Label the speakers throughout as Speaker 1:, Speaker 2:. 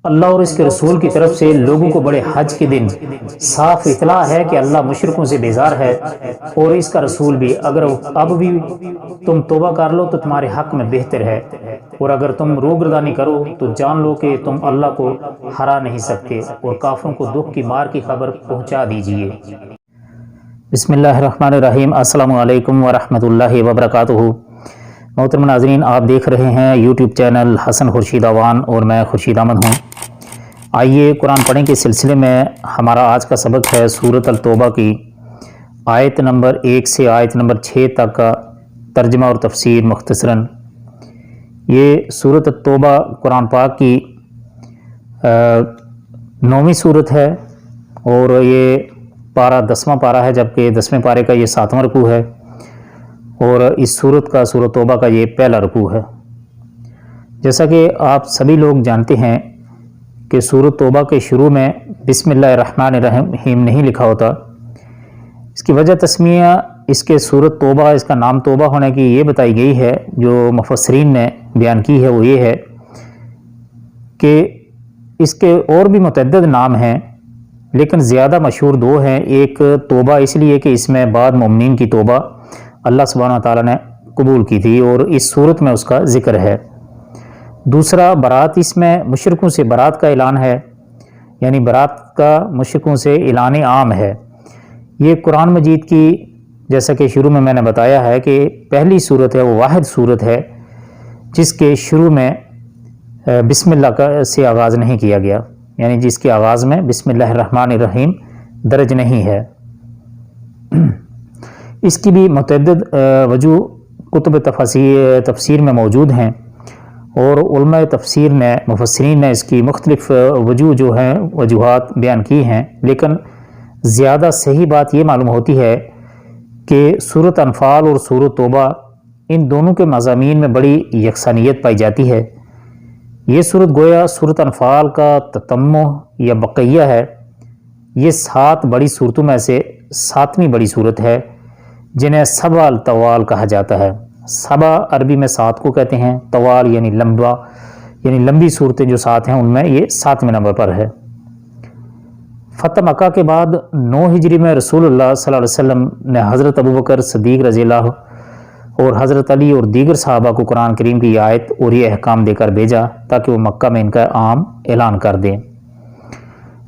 Speaker 1: اللہ اور اس کے رسول کی طرف سے لوگوں کو بڑے حج کے دن صاف اطلاع ہے کہ اللہ مشرکوں سے بیزار ہے اور اس کا رسول بھی، اگر اب بھی تم توبہ کر لو تو تمہارے حق میں بہتر ہے، اور اگر تم روگردانی کرو تو جان لو کہ تم اللہ کو ہرا نہیں سکتے، اور کافروں کو دکھ کی مار کی خبر پہنچا دیجئے۔ بسم اللہ الرحمن الرحیم۔ السلام علیکم ورحمۃ اللہ وبرکاتہ۔ محترم ناظرین، آپ دیکھ رہے ہیں یوٹیوب چینل حسن خورشید اوان اور میں خورشید احمد ہوں۔ آئیے قرآن پڑھنے کے سلسلے میں ہمارا آج کا سبق ہے سورۃ التوبہ کی آیت نمبر 1 سے آیت نمبر 6 تک کا ترجمہ اور تفسیر مختصراً۔ یہ سورۃ التوبہ قرآن پاک کی 9ویں سورت ہے اور یہ پارہ 10واں پارہ ہے، جبکہ 10ویں پارے کا یہ 7واں رکوع ہے، اور اس سورت کا سورۃ توبہ کا یہ پہلا رکوع ہے۔ جیسا کہ آپ سبھی لوگ جانتے ہیں کہ سورۃ توبہ کے شروع میں بسم اللہ الرحمن الرحیم نہیں لکھا ہوتا۔ اس کی وجہ تسمیہ اس کے سورۃ توبہ، اس کا نام توبہ ہونے کی یہ بتائی گئی ہے، جو مفسرین نے بیان کی ہے وہ یہ ہے کہ اس کے اور بھی متعدد نام ہیں، لیکن زیادہ مشہور 2 ہیں۔ ایک توبہ اس لیے کہ اس میں بعد مومنین کی توبہ اللہ سبحانہ و تعالیٰ نے قبول کی تھی اور اس صورت میں اس کا ذکر ہے۔ دوسرا برات، اس میں مشرکوں سے برات کا اعلان ہے، یعنی برات کا مشرکوں سے اعلان عام ہے۔ یہ قرآن مجید کی، جیسا کہ شروع میں نے بتایا ہے کہ پہلی صورت ہے، وہ واحد صورت ہے جس کے شروع میں بسم اللہ سے آغاز نہیں کیا گیا، یعنی جس کے آغاز میں بسم اللہ الرحمن الرحیم درج نہیں ہے۔ اس کی بھی متعدد وجوہ کتب تفسیر میں موجود ہیں، اور علماء تفسیر نے، مفسرین نے اس کی مختلف وجوہ جو ہیں وجوہات بیان کی ہیں، لیکن زیادہ صحیح بات یہ معلوم ہوتی ہے کہ سورۃ انفال اور سورۃ توبہ ان دونوں کے مضامین میں بڑی یکسانیت پائی جاتی ہے۔ یہ سورت گویا سورۃ انفال کا تتمہ یا بقیہ ہے۔ یہ 7 بڑی صورتوں میں سے 7ویں بڑی صورت ہے، جنہیں سبع الطوال کہا جاتا ہے۔ سبع عربی میں 7 کو کہتے ہیں، طوال یعنی لمبا، یعنی لمبی صورتیں جو 7 ہیں ان میں یہ 7ویں نمبر پر ہے۔ فتح مکہ کے بعد 9 ہجری میں رسول اللہ صلی اللہ علیہ وسلم نے حضرت ابوبکر صدیق رضی اللہ اور حضرت علی اور دیگر صحابہ کو قرآن کریم کی آیت اور یہ احکام دے کر بھیجا تاکہ وہ مکہ میں ان کا عام اعلان کر دیں۔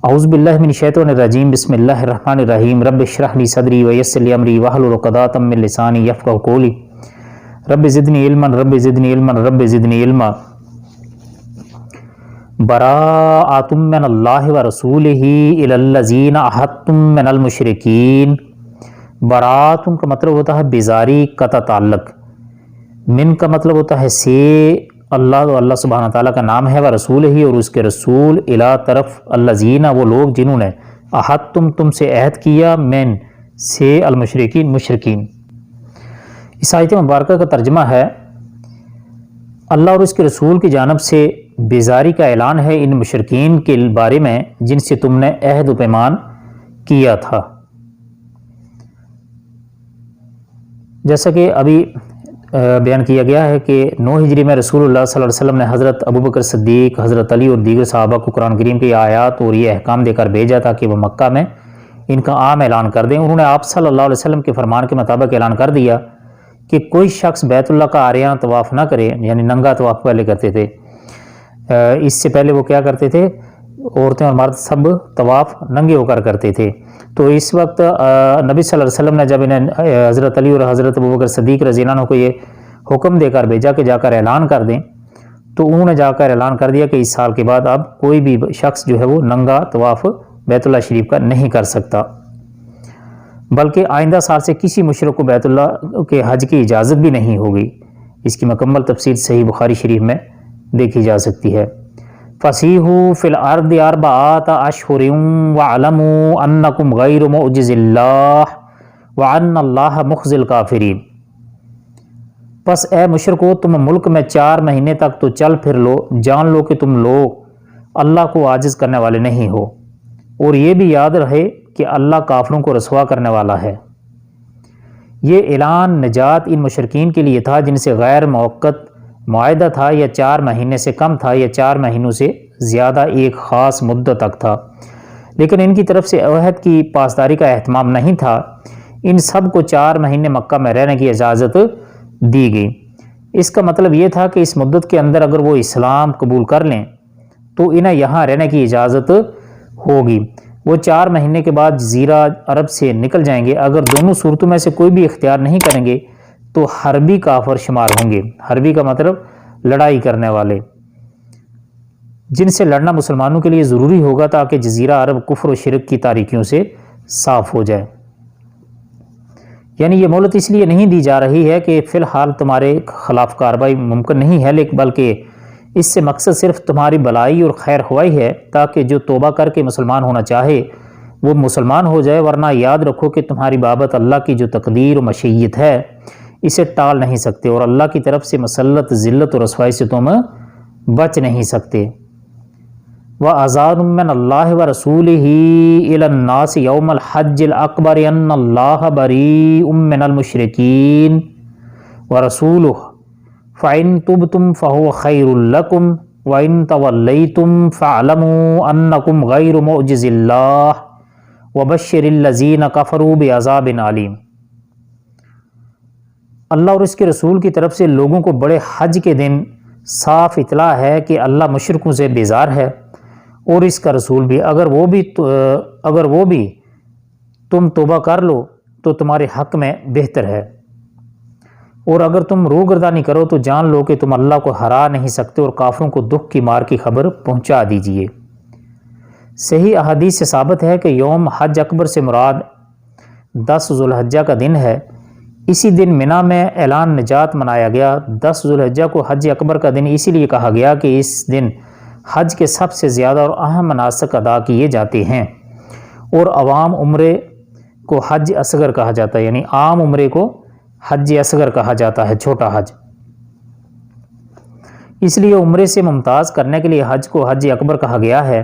Speaker 1: اعوذ باللہ من الشیطان الرجیم، بسم اللہ الرحمن الرحیم۔ رب اشرح لی صدری ویسر لی امری واحلل عقدۃ من لسانی یفقہوا قولی، رب زدنی علما رب زدنی علما رب زدنی علما۔ براءۃ من اللہ ورسولہ الی الذین عاہدتم من المشرکین۔ براءۃ کا مطلب ہوتا ہے بیزاری، قطع تعلق۔ من کا مطلب ہوتا ہے سے، اللہ، اللہ سبحانہ تعالیٰ کا نام ہے، ورسولہ اور اس کے رسول، الی طرف، الذین وہ لوگ جنہوں نے، عاہدتم تم سے عہد کیا، من سے، المشرکین مشرکین۔ اس آیت مبارکہ کا ترجمہ ہے اللہ اور اس کے رسول کی جانب سے بیزاری کا اعلان ہے ان مشرکین کے بارے میں جن سے تم نے عہد و پیمان کیا تھا۔ جیسا کہ ابھی بیان کیا گیا ہے کہ 9 ہجری میں رسول اللہ صلی اللہ علیہ وسلم نے حضرت ابوبکر صدیق، حضرت علی اور دیگر صحابہ کو قرآن کریم کی آیات اور یہ احکام دے کر بھیجا تاکہ وہ مکہ میں ان کا عام اعلان کر دیں۔ انہوں نے آپ صلی اللہ علیہ وسلم کے فرمان کے مطابق اعلان کر دیا کہ کوئی شخص بیت اللہ کا عاریاں طواف نہ کرے، یعنی ننگا طواف پہلے کرتے تھے۔ اس سے پہلے وہ کیا کرتے تھے، عورتیں اور مرد سب طواف ننگے ہو کر کرتے تھے۔ تو اس وقت نبی صلی اللہ علیہ وسلم نے جب انہیں حضرت علی اور حضرت ابوبکر صدیق رضی اللہ عنہ کو یہ حکم دے کر بھیجا کہ جا کر اعلان کر دیں، تو انہوں نے جا کر اعلان کر دیا کہ اس سال کے بعد اب کوئی بھی شخص جو ہے وہ ننگا طواف بیت اللہ شریف کا نہیں کر سکتا، بلکہ آئندہ سال سے کسی مشرک کو بیت اللہ کے حج کی اجازت بھی نہیں ہوگی۔ اس کی مکمل تفسیر صحیح بخاری شریف میں دیکھی جا سکتی ہے۔ فَسِیحُوا فِی الْأَرْضِ أَرْبَعَةَ أَشْهُرٍ وَاعْلَمُوا أَنَّکُمْ غَیْرُ مُعْجِزِ اللَّهِ وَأَنَّ اللَّهَ مُخْزِی الْکَافِرِینَ۔ پس اے مشرکو، تم ملک میں 4 مہینے تک تو چل پھر لو، جان لو کہ تم لوگ اللہ کو عاجز کرنے والے نہیں ہو، اور یہ بھی یاد رہے کہ اللہ کافروں کو رسوا کرنے والا ہے۔ یہ اعلان نجات ان مشرکین کے لیے تھا جن سے غیر موقت معاہدہ تھا، یا 4 مہینے سے کم تھا یا 4 مہینوں سے زیادہ ایک خاص مدت تک تھا، لیکن ان کی طرف سے عہد کی پاسداری کا اہتمام نہیں تھا۔ ان سب کو 4 مہینے مکہ میں رہنے کی اجازت دی گئی۔ اس کا مطلب یہ تھا کہ اس مدت کے اندر اگر وہ اسلام قبول کر لیں تو انہیں یہاں رہنے کی اجازت ہوگی۔ وہ 4 مہینے کے بعد جزیرہ عرب سے نکل جائیں گے۔ اگر دونوں صورتوں میں سے کوئی بھی اختیار نہیں کریں گے تو حربی کافر شمار ہوں گے۔ حربی کا مطلب لڑائی کرنے والے، جن سے لڑنا مسلمانوں کے لیے ضروری ہوگا تاکہ جزیرہ عرب کفر و شرک کی تاریکیوں سے صاف ہو جائے۔ یعنی یہ مہلت اس لیے نہیں دی جا رہی ہے کہ فی الحال تمہارے خلاف کارروائی ممکن نہیں ہے، لیکن بلکہ اس سے مقصد صرف تمہاری بلائی اور خیر خواہی ہے تاکہ جو توبہ کر کے مسلمان ہونا چاہے وہ مسلمان ہو جائے، ورنہ یاد رکھو کہ تمہاری بابت اللہ کی جو تقدیر و مشیت ہے اسے ٹال نہیں سکتے، اور اللہ کی طرف سے مسلط ذلت اور رسوائی سے تم بچ نہیں سکتے۔ وَأَذَانٌ مِّنَ اللَّهِ وَرَسُولِهِ إِلَى النَّاسِ يَوْمَ الْحَجِّ الْأَكْبَرِ أَنَّ اللَّهَ بَرِيءٌ مِّنَ الْمُشْرِكِينَ وَرَسُولُهُ فَإِن تُبْتُمْ فَهُوَ خَيْرٌ لَّكُمْ وَإِن تَوَلَّيْتُمْ فَاعْلَمُوا أَنَّكُمْ غَيْرُ مُعْجِزِي اللَّهِ وَبَشِّرِ الَّذِينَ كَفَرُوا بِعَذَابٍ عَلِيمٍ۔ اللہ اور اس کے رسول کی طرف سے لوگوں کو بڑے حج کے دن صاف اطلاع ہے کہ اللہ مشرکوں سے بیزار ہے، اور اس کا رسول بھی۔ اگر وہ بھی تم توبہ کر لو تو تمہارے حق میں بہتر ہے، اور اگر تم روگردانی کرو تو جان لو کہ تم اللہ کو ہرا نہیں سکتے، اور کافروں کو دکھ کی مار کی خبر پہنچا دیجئے۔ صحیح احادیث سے ثابت ہے کہ یوم حج اکبر سے مراد 10 ذوالحجہ کا دن ہے۔ اسی دن منی میں اعلان نجات منایا گیا۔ 10 ذوالحجہ کو حج اکبر کا دن اسی لیے کہا گیا کہ اس دن حج کے سب سے زیادہ اور اہم مناسک ادا کیے جاتے ہیں، اور عوام عمرے کو حج اصغر کہا جاتا ہے، یعنی عام عمرے کو حج اصغر کہا جاتا ہے، چھوٹا حج۔ اس لیے عمرے سے ممتاز کرنے کے لیے حج کو حج اکبر کہا گیا ہے۔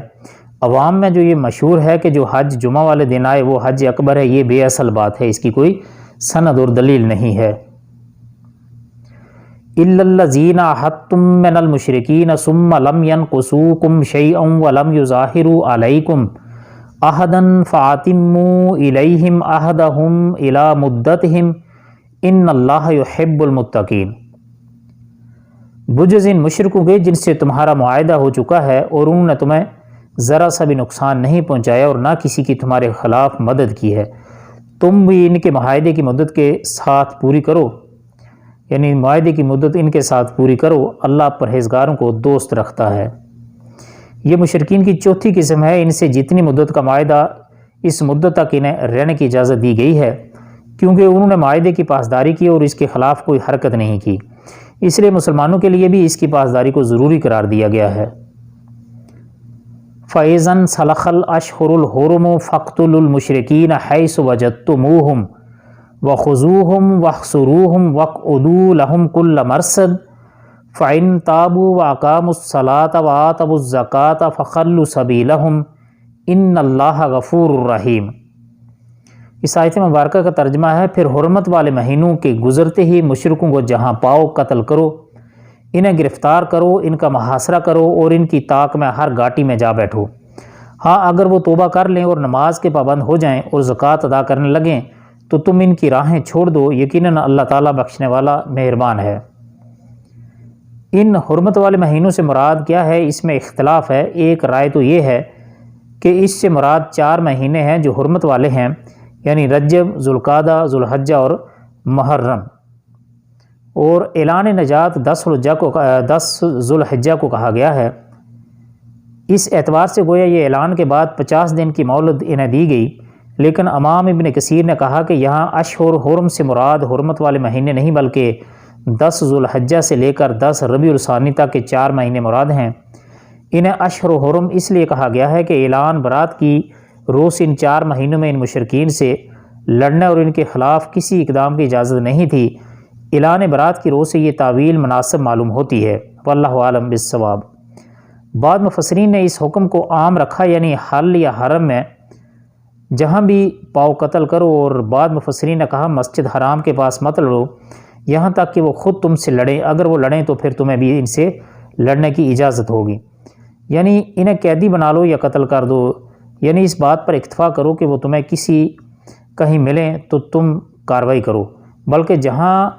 Speaker 1: عوام میں جو یہ مشہور ہے کہ جو حج جمعہ والے دن آئے وہ حج اکبر ہے، یہ بے اصل بات ہے، اس کی کوئی سند اور دلیل نہیں ہے۔ إِلَّا الَّذِينَ عَاهَدتُّم مِّنَ الْمُشْرِكِينَ ثُمَّ لَمْ يَنقُصُوكُمْ شَيْئًا وَلَمْ يُظَاهِرُوا عَلَيْكُمْ أَحَدًا فَأَتِمُّوا إِلَيْهِمْ عَهْدَهُمْ إِلَى مُدَّتِهِمْ إِنَّ اللَّهَ يُحِبُّ الْمُتَّقِينَ۔ بجز ان مشرکوں کے جن سے تمہارا معاہدہ ہو چکا ہے اور انہوں نے تمہیں ذرا سا بھی نقصان نہیں پہنچایا اور نہ کسی کی تمہارے خلاف مدد کی ہے، تم بھی ان کے معاہدے کی مدت کے ساتھ پوری کرو، یعنی معاہدے کی مدت ان کے ساتھ پوری کرو، اللہ پرہیزگاروں کو دوست رکھتا ہے۔ یہ مشرکین کی چوتھی قسم ہے۔ ان سے جتنی مدت کا معاہدہ اس مدت تک انہیں رہنے کی اجازت دی گئی ہے، کیونکہ انہوں نے معاہدے کی پاسداری کی اور اس کے خلاف کوئی حرکت نہیں کی، اس لیے مسلمانوں کے لیے بھی اس کی پاسداری کو ضروری قرار دیا گیا ہے۔ فَإِذَا انْسَلَخَ الْأَشْهُرُ الْحُرُمُ فَاقْتُلُوا الْمُشْرِكِينَ حَيْثُ وَجَدتُّمُوهُمْ وَخُذُوهُمْ وَاحْصُرُوهُمْ وَاقْعُدُوا لَهُمْ كُلَّ مَرْصَدٍ فَإِن تَابُوا وَأَقَامُوا الصَّلَاةَ وَآتَوُا الزَّكَاةَ فَخَلُّوا سَبِيلَهُمْ إِنَّ اللَّهَ غَفُورٌ رَحِيمٌ۔ اس آیت مبارکہ کا ترجمہ ہے، پھر حرمت والے مہینوں کے گزرتے ہی مشرکوں کو جہاں پاؤ قتل کرو، انہیں گرفتار کرو، ان کا محاصرہ کرو اور ان کی طاق میں ہر گھاٹی میں جا بیٹھو۔ ہاں اگر وہ توبہ کر لیں اور نماز کے پابند ہو جائیں اور زکوٰۃ ادا کرنے لگیں تو تم ان کی راہیں چھوڑ دو، یقیناً اللہ تعالیٰ بخشنے والا مہربان ہے۔ ان حرمت والے مہینوں سے مراد کیا ہے، اس میں اختلاف ہے۔ ایک رائے تو یہ ہے کہ اس سے مراد 4 مہینے ہیں جو حرمت والے ہیں، یعنی رجب، ذوالقعدہ، ذوالحجہ اور محرم، اور اعلان نجات 10 ذوالحجہ کو کہا گیا ہے۔ اس اعتبار سے گویا یہ اعلان کے بعد 50 دن کی مہلت انہیں دی گئی، لیکن امام ابن کثیر نے کہا کہ یہاں اشہر حرم سے مراد حرمت والے مہینے نہیں بلکہ 10 ذوالحجہ سے لے کر 10 ربیع الثانی تک کے 4 مہینے مراد ہیں۔ انہیں اشہر حرم اس لیے کہا گیا ہے کہ اعلان برات کی روز ان 4 مہینوں میں ان مشرکین سے لڑنے اور ان کے خلاف کسی اقدام کی اجازت نہیں تھی۔ اعلان برات کی روز سے یہ تعویل مناسب معلوم ہوتی ہے، واللہ عالم بالصواب۔ بعض مفسرین نے اس حکم کو عام رکھا، یعنی حل یا حرم میں جہاں بھی پاؤ قتل کرو، اور بعض مفسرین نے کہا مسجد حرام کے پاس مت لڑو یہاں تک کہ وہ خود تم سے لڑیں، اگر وہ لڑیں تو پھر تمہیں بھی ان سے لڑنے کی اجازت ہوگی۔ یعنی انہیں قیدی بنا لو یا قتل کر دو، یعنی اس بات پر اکتفا کرو کہ وہ تمہیں کہیں ملیں تو تم کارروائی کرو، بلکہ جہاں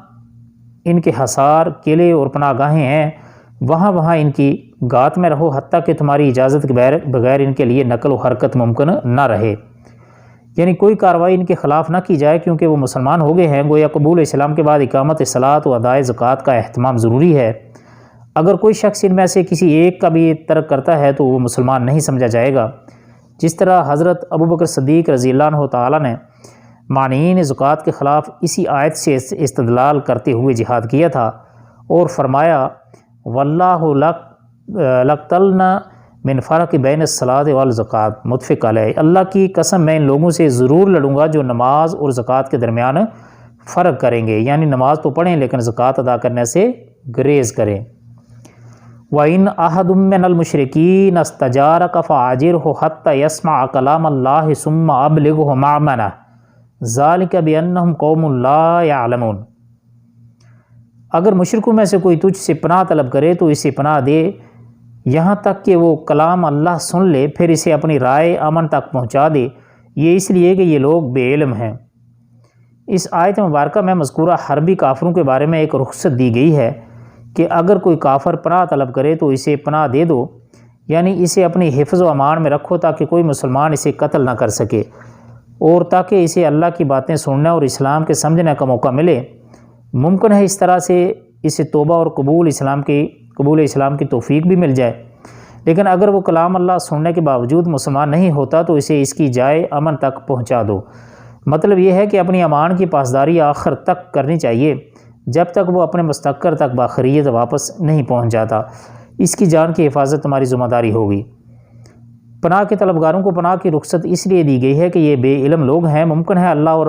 Speaker 1: ان کے حصار، قلعے اور پناہ گاہیں ہیں وہاں ان کی گات میں رہو، حتیٰ کہ تمہاری اجازت کے بغیر ان کے لیے نقل و حرکت ممکن نہ رہے۔ یعنی کوئی کارروائی ان کے خلاف نہ کی جائے، کیونکہ وہ مسلمان ہو گئے ہیں۔ گویا قبول اسلام کے بعد اقامت صلاۃ و ادائے زکوٰۃ کا اہتمام ضروری ہے۔ اگر کوئی شخص ان میں سے کسی ایک کا بھی ترک کرتا ہے تو وہ مسلمان نہیں سمجھا جائے گا۔ جس طرح حضرت ابوبکر صدیق رضی اللہ عنہ تعالیٰ نے مانعین زکوٰۃ کے خلاف اسی آیت سے استدلال کرتے ہوئے جہاد کیا تھا اور فرمایا واللہ لقتلنا من فرق بین الصلاۃ والزکوٰۃ، متفق علیہ۔ اللہ کی قسم میں ان لوگوں سے ضرور لڑوں گا جو نماز اور زکوٰۃ کے درمیان فرق کریں گے، یعنی نماز تو پڑھیں لیکن زکوٰۃ ادا کرنے سے گریز کریں۔ وَإِنْ أَحَدٌ مِّنَ الْمُشْرِكِينَ اسْتَجَارَكَ فَأَجِرْهُ حَتَّى يَسْمَعَ كَلَامَ اللَّهِ ثُمَّ أَبْلِغْهُ مَأْمَنَهُ ذَلِكَ بِأَنَّهُمْ قَوْمٌ لَا يَعْلَمُونَ۔ اگر مشرکوں میں سے کوئی تجھ سے پناہ طلب کرے تو اسے پناہ دے یہاں تک کہ وہ کلام اللہ سن لے، پھر اسے اپنی رائے امن تک پہنچا دے، یہ اس لیے کہ یہ لوگ بے علم ہیں۔ اس آیت مبارکہ میں مذکورہ حربی کافروں کے بارے میں ایک رخصت دی گئی ہے کہ اگر کوئی کافر پناہ طلب کرے تو اسے پناہ دے دو، یعنی اسے اپنی حفظ و امان میں رکھو تاکہ کوئی مسلمان اسے قتل نہ کر سکے، اور تاکہ اسے اللہ کی باتیں سننے اور اسلام کے سمجھنے کا موقع ملے۔ ممکن ہے اس طرح سے اسے توبہ اور قبول اسلام کی توفیق بھی مل جائے، لیکن اگر وہ کلام اللہ سننے کے باوجود مسلمان نہیں ہوتا تو اسے اس کی جائے امن تک پہنچا دو۔ مطلب یہ ہے کہ اپنی امان کی پاسداری آخر تک کرنی چاہیے جب تک وہ اپنے مستقر تک باخریت واپس نہیں پہنچ جاتا۔ اس کی جان کی حفاظت تمہاری ذمہ داری ہوگی۔ پناہ کے طلبگاروں کو پناہ کی رخصت اس لیے دی گئی ہے کہ یہ بے علم لوگ ہیں، ممکن ہے اللہ اور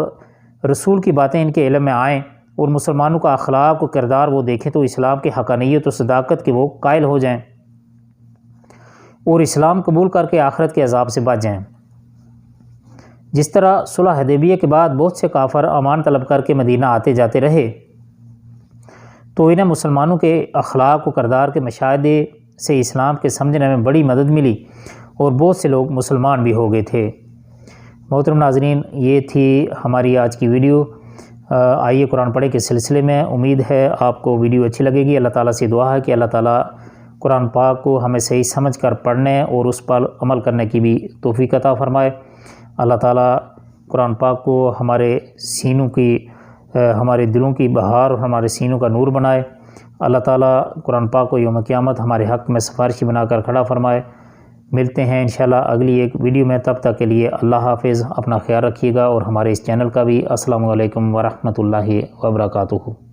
Speaker 1: رسول کی باتیں ان کے علم میں آئیں اور مسلمانوں کا اخلاق و کردار وہ دیکھیں تو اسلام کی حقانیت و صداقت کے وہ قائل ہو جائیں اور اسلام قبول کر کے آخرت کے عذاب سے بچ جائیں۔ جس طرح صلح حدیبیہ کے بعد بہت سے کافر امان طلب کر کے مدینہ آتے جاتے رہے تو انہیں مسلمانوں کے اخلاق و کردار کے مشاہدے سے اسلام کے سمجھنے میں بڑی مدد ملی اور بہت سے لوگ مسلمان بھی ہو گئے تھے۔ محترم ناظرین، یہ تھی ہماری آج کی ویڈیو۔ آئیے قرآن پڑھے کے سلسلے میں، امید ہے آپ کو ویڈیو اچھی لگے گی۔ اللہ تعالیٰ سے دعا ہے کہ اللہ تعالیٰ قرآن پاک کو ہمیں صحیح سمجھ کر پڑھنے اور اس پر عمل کرنے کی بھی توفیق عطا فرمائے۔ اللہ تعالیٰ قرآن پاک کو ہمارے دلوں کی بہار اور ہمارے سینوں کا نور بنائے۔ اللہ تعالیٰ قرآن پاک کو یوم قیامت ہمارے حق میں سفارشی بنا کر کھڑا فرمائے۔ ملتے ہیں انشاءاللہ اگلی ایک ویڈیو میں، تب تک کے لیے اللہ حافظ، اپنا خیال رکھیے گا، اور ہمارے اس چینل کا بھی۔ السلام علیکم ورحمۃ اللہ وبرکاتہ۔